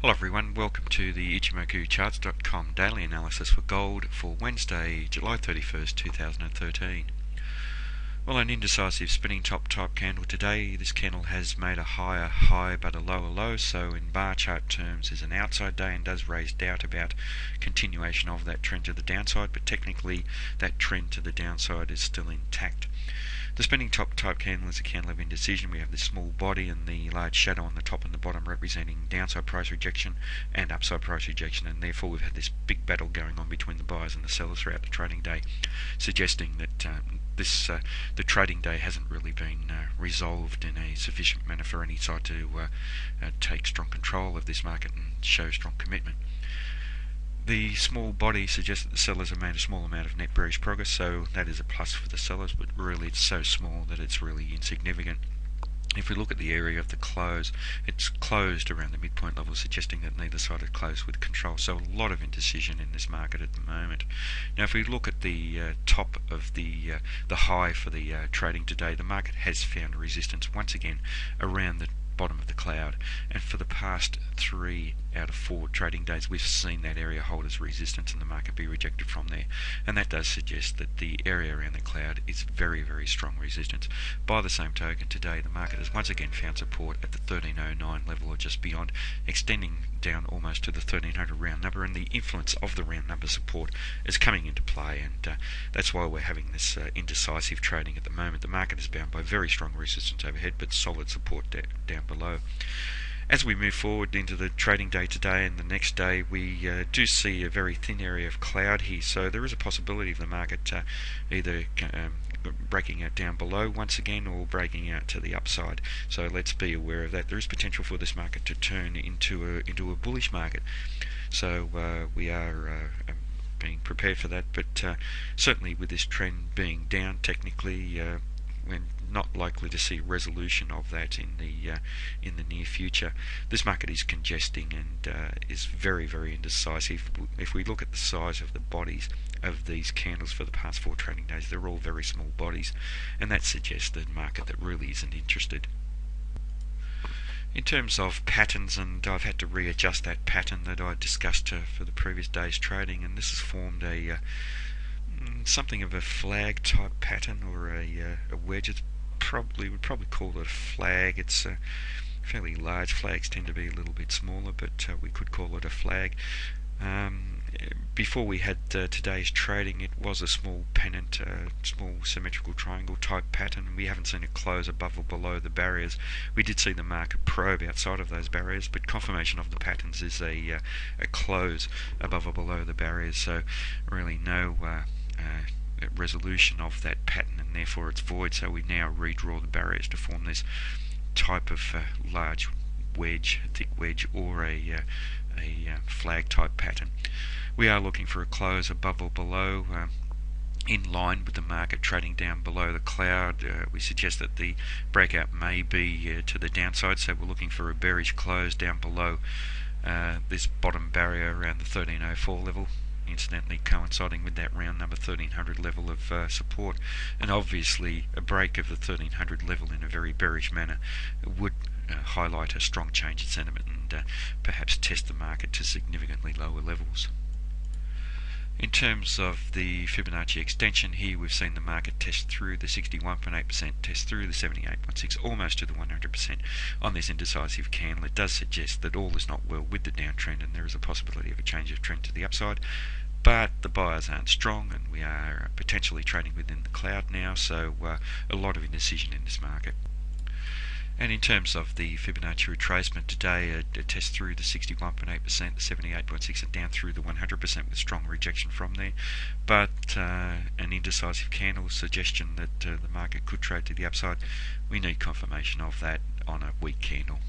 Hello everyone, welcome to the Ichimoku Charts.com daily analysis for gold for Wednesday, July 31st, 2013. Well, an indecisive spinning top type candle today. This candle has made a higher high but a lower low, so in bar chart terms is an outside day and does raise doubt about continuation of that trend to the downside, but technically that trend to the downside is still intact. The spinning top type candle is a candle of indecision. We have the small body and the large shadow on the top and the bottom representing downside price rejection and upside price rejection, and therefore we've had this big battle going on between the buyers and the sellers throughout the trading day, suggesting that the trading day hasn't really been resolved in a sufficient manner for any side to take strong control of this market and show strong commitment. The small body suggests that the sellers have made a small amount of net bearish progress, so that is a plus for the sellers, but really it's so small that it's really insignificant. If we look at the area of the close, it's closed around the midpoint level, suggesting that neither side had closed with control. So a lot of indecision in this market at the moment. Now, if we look at the top of the high for the trading today, the market has found resistance once again around the bottom of the cloud, and for the past 3 out of 4 trading days we've seen that area hold as resistance and the market be rejected from there, and that does suggest that the area around the cloud is very, very strong resistance. By the same token, today the market has once again found support at the 1309 level or just beyond, extending down almost to the 1300 round number, and the influence of the round number support is coming into play, and that's why we're having this indecisive trading at the moment. The market is bound by very strong resistance overhead but solid support down below. As we move forward into the trading day today and the next day, we do see a very thin area of cloud here, so there is a possibility of the market either breaking out down below once again or breaking out to the upside. So let's be aware of that. There is potential for this market to turn into a bullish market. So we are being prepared for that, but certainly with this trend being down technically, we're not likely to see resolution of that in the near future. This market is congesting and is very, very indecisive. If we look at the size of the bodies of these candles for the past 4 trading days, they're all very small bodies, and that suggests a market that really isn't interested. In terms of patterns, and I've had to readjust that pattern that I discussed for the previous day's trading, and this has formed a something of a flag type pattern or a wedge. Would probably call it a flag. It's fairly large. Flags tend to be a little bit smaller, but we could call it a flag. Before we had today's trading, it was a small pennant, small symmetrical triangle type pattern. We haven't seen it close above or below the barriers. We did see the market probe outside of those barriers, but confirmation of the patterns is a close above or below the barriers, so really no resolution of that pattern, and therefore it's void. So we now redraw the barriers to form this type of large wedge, thick wedge, or a flag type pattern. We are looking for a close above or below, in line with the market trading down below the cloud. We suggest that the breakout may be to the downside, so we're looking for a bearish close down below this bottom barrier around the 1304 level, incidentally coinciding with that round number 1300 level of support. And obviously a break of the 1300 level in a very bearish manner would highlight a strong change in sentiment and perhaps test the market to significantly lower levels. In terms of the Fibonacci extension, here we've seen the market test through the 61.8%, test through the 78.6%, almost to the 100% on this indecisive candle. It does suggest that all is not well with the downtrend and there is a possibility of a change of trend to the upside, but the buyers aren't strong and we are potentially trading within the cloud now, so a lot of indecision in this market. And in terms of the Fibonacci retracement today, a test through the 61.8%, the 78.6%, and down through the 100% with strong rejection from there. But an indecisive candle suggestion that the market could trade to the upside. We need confirmation of that on a weak candle.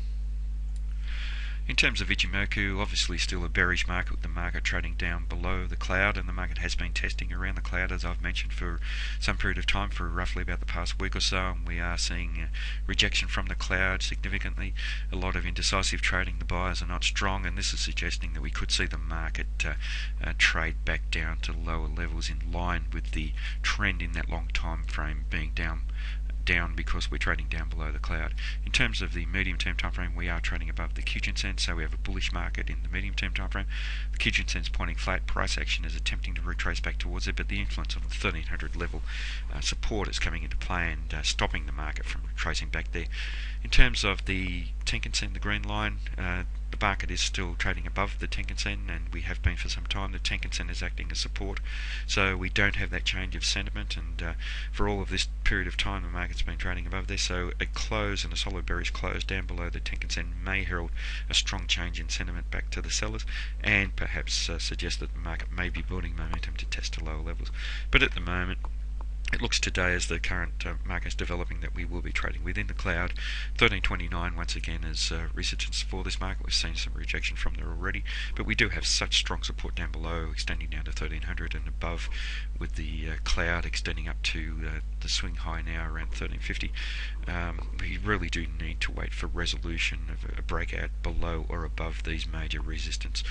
In terms of Ichimoku, obviously still a bearish market with the market trading down below the cloud, and the market has been testing around the cloud, as I've mentioned, for some period of time, for roughly about the past week or so, and we are seeing rejection from the cloud significantly, a lot of indecisive trading. The buyers are not strong, and this is suggesting that we could see the market trade back down to lower levels in line with the trend in that long time frame being down down because we're trading down below the cloud. In terms of the medium-term time frame, we are trading above the Kijun-sen, so we have a bullish market in the medium-term time frame. The Kijun-sen is pointing flat. Price action is attempting to retrace back towards it, but the influence of the 1300 level support is coming into play and stopping the market from retracing back there. In terms of the Tenkan-sen, the green line, the market is still trading above the Tenkan-sen, and we have been for some time. The Tenkan-sen is acting as support, so we don't have that change of sentiment, and for all of this period of time the market's been trading above there, so a close and a solid bearish close down below the Tenkan-sen may herald a strong change in sentiment back to the sellers, and perhaps suggest that the market may be building momentum to test to lower levels. But at the moment, it looks today, as the current market is developing, that we will be trading within the cloud. 1329 once again is resistance for this market. We've seen some rejection from there already, but we do have such strong support down below, extending down to 1300 and above, with the cloud extending up to the swing high now around 1350. We really do need to wait for resolution of a breakout below or above these major resistance